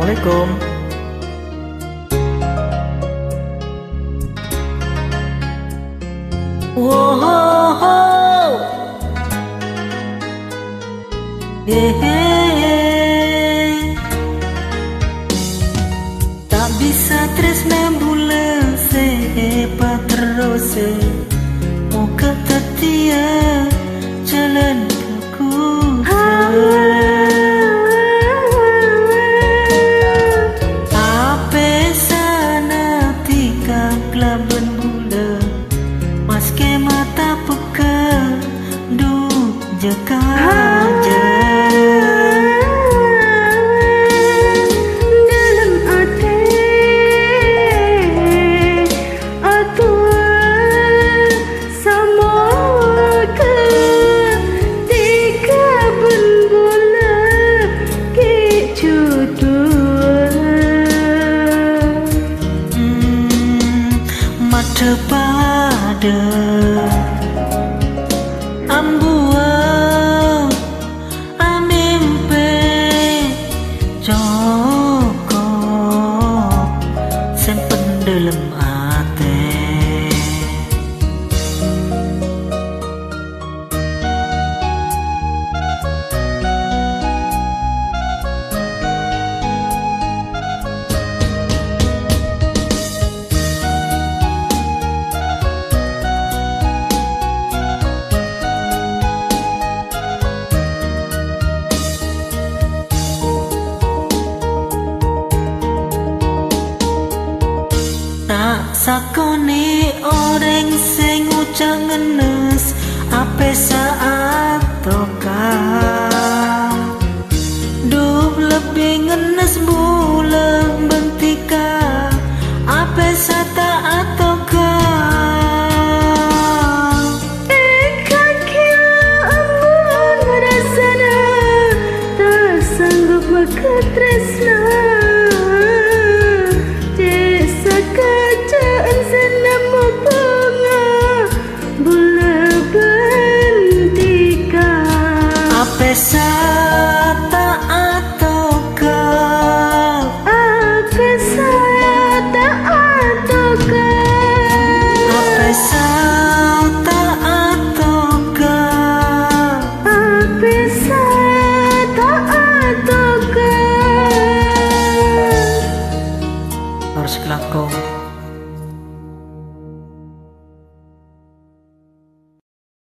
Assalamualaikum. Wow, tak bisa terus membulan sehebat terus muka tetia jalan ku ape sana tiga kelaban bulan maske mata peka duk jeka pada ambuang amimpe joko simpen dalam hati. Tak sakone orang sing ucang ngenes ape saat toka